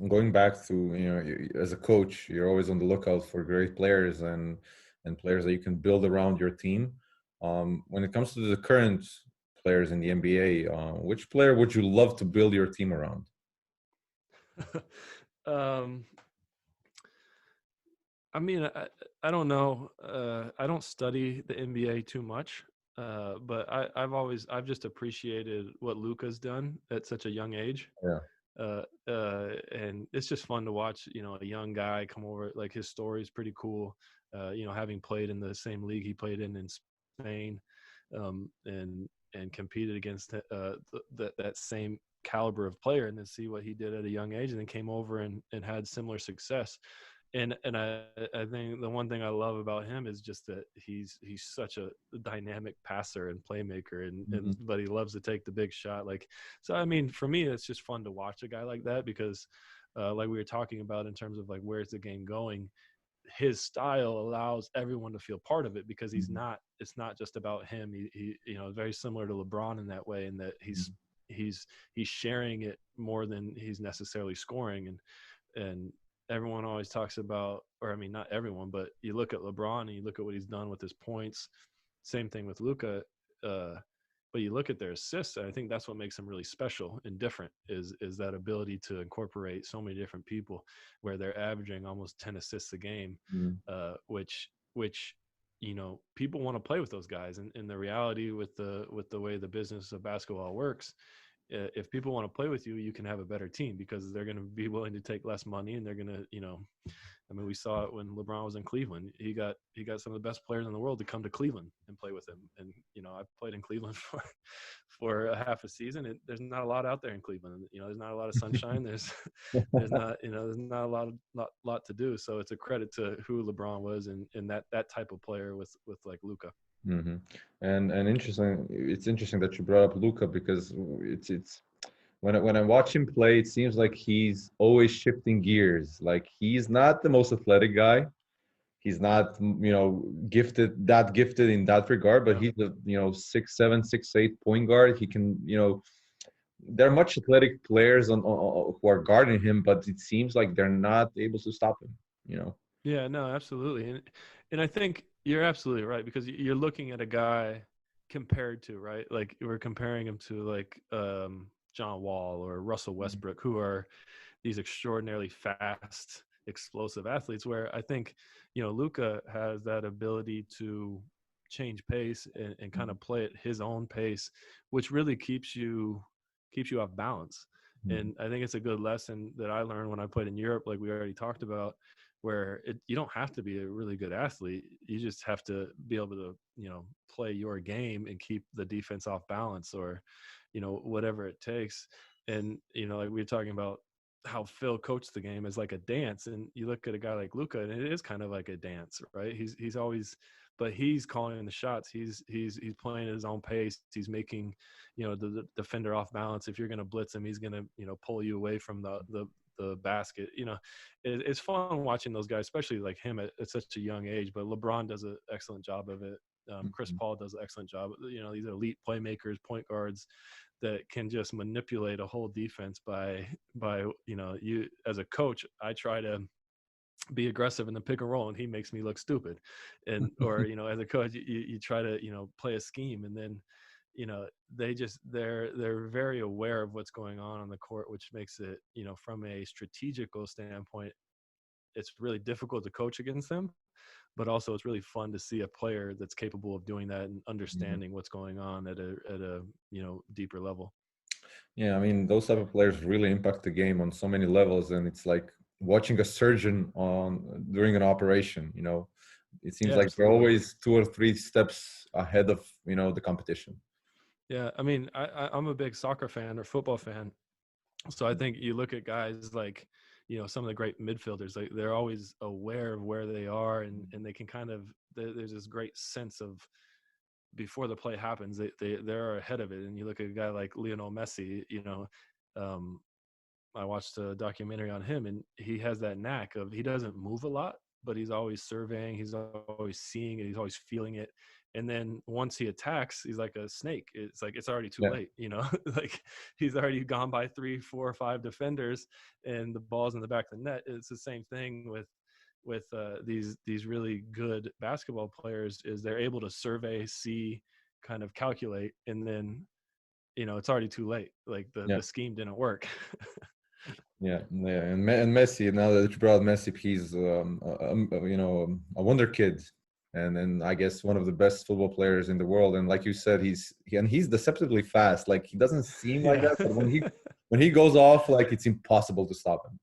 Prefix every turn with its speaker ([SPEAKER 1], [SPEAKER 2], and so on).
[SPEAKER 1] going back to, as a coach, you're always on the lookout for great players and players that you can build around your team. When it comes to the current players in the NBA, which player would you love to build your team around?
[SPEAKER 2] um, I mean, I don't know. I don't study the NBA too much, but I've just appreciated what Luka's done at such a young age.
[SPEAKER 1] Yeah.
[SPEAKER 2] And it's just fun to watch, a young guy come over. Like his story is pretty cool. Having played in the same league he played in Spain, and competed against that same caliber of player, and then see what he did at a young age, and then came over and had similar success. And I think the one thing I love about him is just that he's such a dynamic passer and playmaker, and
[SPEAKER 1] Mhm.
[SPEAKER 2] but he loves to take the big shot. Like, so I mean, for me, it's just fun to watch a guy like that because, like we were talking about in terms of like where's the game going, his style allows everyone to feel part of it because
[SPEAKER 1] Mhm.
[SPEAKER 2] it's not just about him. He very similar to LeBron in that way, in that
[SPEAKER 1] Mhm.
[SPEAKER 2] he's he's sharing it more than he's necessarily scoring. And everyone always talks about, or I mean, not everyone, but you look at LeBron and you look at what he's done with his points. Same thing with Luka. Uh, but you look at their assists, and I think that's what makes them really special and different is that ability to incorporate so many different people, where they're averaging almost 10 assists a game,
[SPEAKER 1] Mhm.
[SPEAKER 2] which people want to play with those guys. And the reality with the way the business of basketball works, if people want to play with you, you can have a better team because they're going to be willing to take less money, and they're going to, I mean, we saw it when LeBron was in Cleveland. He got some of the best players in the world to come to Cleveland and play with him. And I played in Cleveland for a half a season. There's not a lot out there in Cleveland. There's not a lot of sunshine. There's not a lot to do. So it's a credit to who LeBron was, and that type of player with like Luka.
[SPEAKER 1] Mhm. And interesting. It's interesting that you brought up Luca because it's when I watch him play, it seems like he's always shifting gears. Like he's not the most athletic guy. He's not, gifted in that regard, but
[SPEAKER 2] Yeah.
[SPEAKER 1] he's a, 6'7", 6'8" point guard. He can, there are much athletic players who are guarding him, but it seems like they're not able to stop him. You know.
[SPEAKER 2] Yeah, no, absolutely. And I think you're absolutely right, because you're looking at a guy compared to, right? Like we're comparing him to like John Wall or Russell
[SPEAKER 1] Mhm.
[SPEAKER 2] Westbrook, who are these extraordinarily fast, explosive athletes, where I think, Luka has that ability to change pace and kind
[SPEAKER 1] Mhm.
[SPEAKER 2] of play at his own pace, which really keeps you off balance.
[SPEAKER 1] Mhm.
[SPEAKER 2] And I think it's a good lesson that I learned when I played in Europe, like we already talked about, where you don't have to be a really good athlete. You just have to be able to, play your game and keep the defense off balance, or, whatever it takes. And, like we were talking about how Phil coached the game as like a dance. And you look at a guy like Luca, and it is kind of like a dance, right? He's always, but he's calling the shots. He's playing at his own pace. He's making, the defender off balance. If you're going to blitz him, he's going to, pull you away from the basket. It's fun watching those guys, especially like him at such a young age. But LeBron does an excellent job of it. Chris
[SPEAKER 1] Mhm.
[SPEAKER 2] Paul does an excellent job. These elite playmakers, point guards that can just manipulate a whole defense by you as a coach. I try to be aggressive in the pick and roll, and he makes me look stupid. And or as a coach, you try to play a scheme, and then they're very aware of what's going on the court, which makes it, from a strategical standpoint, it's really difficult to coach against them, but also it's really fun to see a player that's capable of doing that and
[SPEAKER 1] Mhm.
[SPEAKER 2] understanding what's going on at a deeper level.
[SPEAKER 1] Yeah, I mean, those type of players really impact the game on so many levels, and it's like watching a surgeon on during an operation. It seems
[SPEAKER 2] Yeah,
[SPEAKER 1] like they're
[SPEAKER 2] absolutely.
[SPEAKER 1] always 2 or 3 steps ahead of the competition.
[SPEAKER 2] Yeah, I mean, I'm a big soccer fan or football fan, so I think you look at guys like, some of the great midfielders. Like they're always aware of where they are, and they can kind of there's this great sense of before the play happens, they're ahead of it. And you look at a guy like Lionel Messi. Um, I watched a documentary on him, and he has that knack of he doesn't move a lot, but he's always surveying, he's always seeing it, he's always feeling it. And then once he attacks, he's like a snake. It's like it's already too
[SPEAKER 1] Yeah.
[SPEAKER 2] late, like he's already gone by 3, 4, 5 defenders, and the ball's in the back of the net. It's the same thing with these really good basketball players, is they're able to survey, see, kind of calculate, and then it's already too late. Like
[SPEAKER 1] Yeah.
[SPEAKER 2] the scheme didn't work.
[SPEAKER 1] Yeah, yeah, and Messi. Now that you brought Messi, he's a wonder kid, and I guess one of the best football players in the world. And like you said, he's deceptively fast. Like he doesn't seem like
[SPEAKER 2] Yeah.
[SPEAKER 1] that, but when he goes off, like it's impossible to stop him.